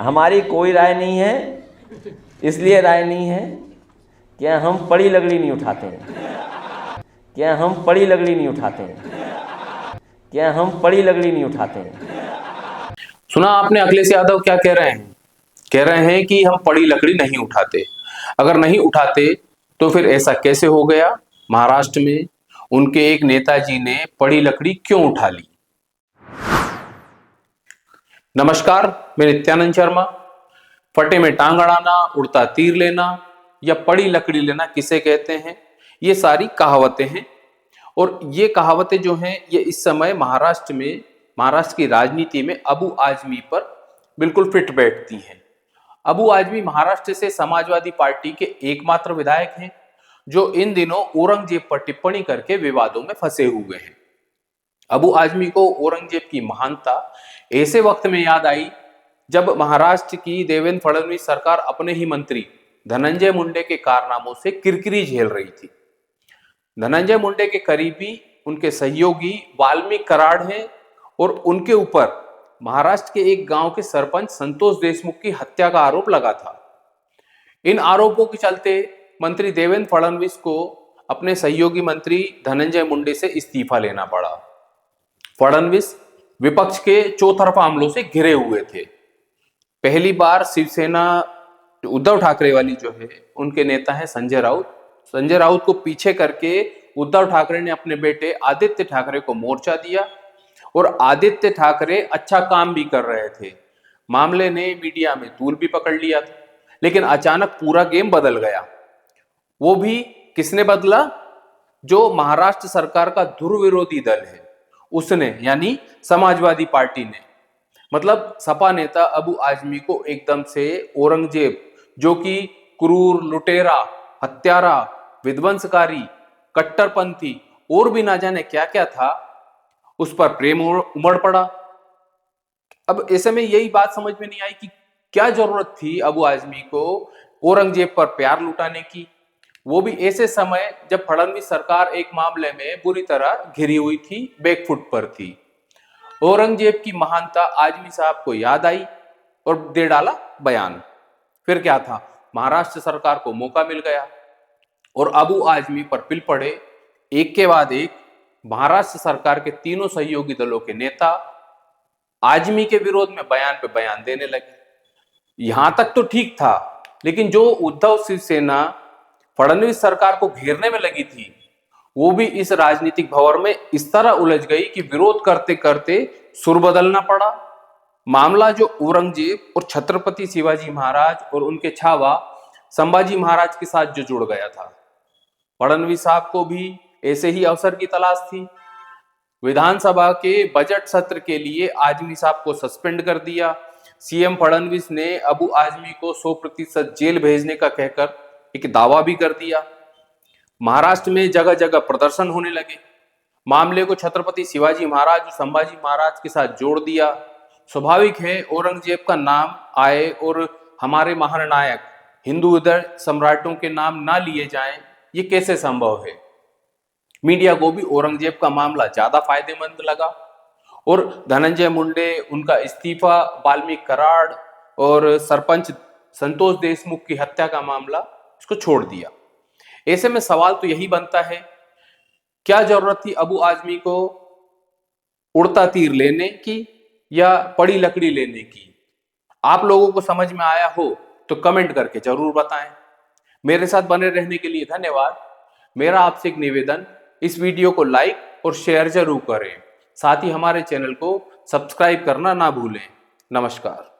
हमारी कोई राय नहीं है, इसलिए राय नहीं है कि हम पड़ी लगड़ी नहीं उठाते हैं, क्या हम पड़ी लगड़ी नहीं उठाते हैं, क्या हम पड़ी लगड़ी नहीं उठाते हैं। सुना आपने अखिलेश यादव क्या कह रहे हैं? कह रहे हैं कि हम पड़ी लकड़ी नहीं उठाते। अगर नहीं उठाते तो फिर ऐसा कैसे हो गया? महाराष्ट्र में उनके एक नेताजी ने पड़ी लकड़ी क्यों उठा ली? नमस्कार, मैं नित्यानंद शर्मा। फटे में टांग अड़ाना, उड़ता तीर लेना या पड़ी लकड़ी लेना किसे कहते हैं, ये सारी कहावतें हैं। और ये कहावतें जो हैं ये इस समय महाराष्ट्र की राजनीति में अबू आजमी पर बिल्कुल फिट बैठती हैं। अबू आजमी महाराष्ट्र से समाजवादी पार्टी के एकमात्र विधायक हैं जो इन दिनों औरंगजेब पर टिप्पणी करके विवादों में फंसे हुए हैं। अबू आजमी को औरंगजेब की महानता ऐसे वक्त में याद आई जब महाराष्ट्र की देवेंद्र फडणवीस सरकार अपने ही मंत्री धनंजय मुंडे के कारनामों से किरकिरी झेल रही थी। धनंजय मुंडे के करीबी उनके सहयोगी वाल्मीकि कराड़ हैं और उनके ऊपर महाराष्ट्र के एक गांव के सरपंच संतोष देशमुख की हत्या का आरोप लगा था। इन आरोपों के चलते मंत्री देवेंद्र फडणवीस को अपने सहयोगी मंत्री धनंजय मुंडे से इस्तीफा लेना पड़ा। फडणवीस विपक्ष के चौतरफा हमलों से घिरे हुए थे। पहली बार शिवसेना उद्धव ठाकरे वाली जो है उनके नेता है संजय राउत को पीछे करके उद्धव ठाकरे ने अपने बेटे आदित्य ठाकरे को मोर्चा दिया और आदित्य ठाकरे अच्छा काम भी कर रहे थे। मामले ने मीडिया में तूल भी पकड़ लिया था, लेकिन अचानक पूरा गेम बदल गया। वो भी किसने बदला? जो महाराष्ट्र सरकार का धुरविरोधी दल है उसने, यानी समाजवादी पार्टी ने। मतलब सपा नेता अबू आजमी को एकदम से औरंगजेब, जो कि क्रूर, लुटेरा, हत्यारा, विध्वंसकारी, कट्टरपंथी और भी ना जाने क्या क्या था, उस पर प्रेम उमड़ पड़ा। अब ऐसे में यही बात समझ में नहीं आई कि क्या जरूरत थी अबू आजमी को औरंगजेब पर प्यार लुटाने की, वो भी ऐसे समय जब फडणवीस सरकार एक मामले में बुरी तरह घिरी हुई थी, बैकफुट पर थी। औरंगजेब की महानता आजमी साहब को याद आई और दे डाला बयान। फिर क्या था, महाराष्ट्र सरकार को मौका मिल गया और अबू आजमी पर पिल पड़े एक के बाद एक महाराष्ट्र सरकार के तीनों सहयोगी दलों के नेता आजमी के विरोध में बयान पे बयान देने लगे। यहां तक तो ठीक था, लेकिन जो उद्धव शिवसेना फडणवीस सरकार को घेरने में लगी थी वो भी इस राजनीतिक भंवर में इस तरह उलझ गई कि विरोध करते करते सुर बदलना पड़ा। मामला जो औरंगजेब और छत्रपति शिवाजी महाराज और उनके छावा संभाजी महाराज के साथ जो जुड़ गया था। फडणवीस साहब को भी ऐसे ही अवसर की तलाश थी। विधानसभा के बजट सत्र के लिए आजमी साहब को सस्पेंड कर दिया। सीएम फडणवीस ने अबू आजमी को 100% जेल भेजने का कहकर एक दावा भी कर दिया। महाराष्ट्र में जगह जगह प्रदर्शन होने लगे। मामले को छत्रपति शिवाजी महाराज और संभाजी महाराज के साथ जोड़ दिया। स्वाभाविक है औरंगजेब का नाम आए और हमारे महानायक हिंदू उदय सम्राटों के नाम ना लिए जाएं, ये कैसे संभव है? मीडिया को भी औरंगजेब का मामला ज्यादा फायदेमंद लगा और धनंजय मुंडे, उनका इस्तीफा, वाल्मीकि कराड़ और सरपंच संतोष देशमुख की हत्या का मामला इसको छोड़ दिया। ऐसे में सवाल तो यही बनता है, क्या जरूरत थी अबू आजमी को उड़ता तीर लेने की या पड़ी लकड़ी लेने की? आप लोगों को समझ में आया हो तो कमेंट करके जरूर बताएं। मेरे साथ बने रहने के लिए धन्यवाद। मेरा आपसे एक निवेदन, इस वीडियो को लाइक और शेयर जरूर करें। साथ ही हमारे चैनल को सब्सक्राइब करना ना भूलें। नमस्कार।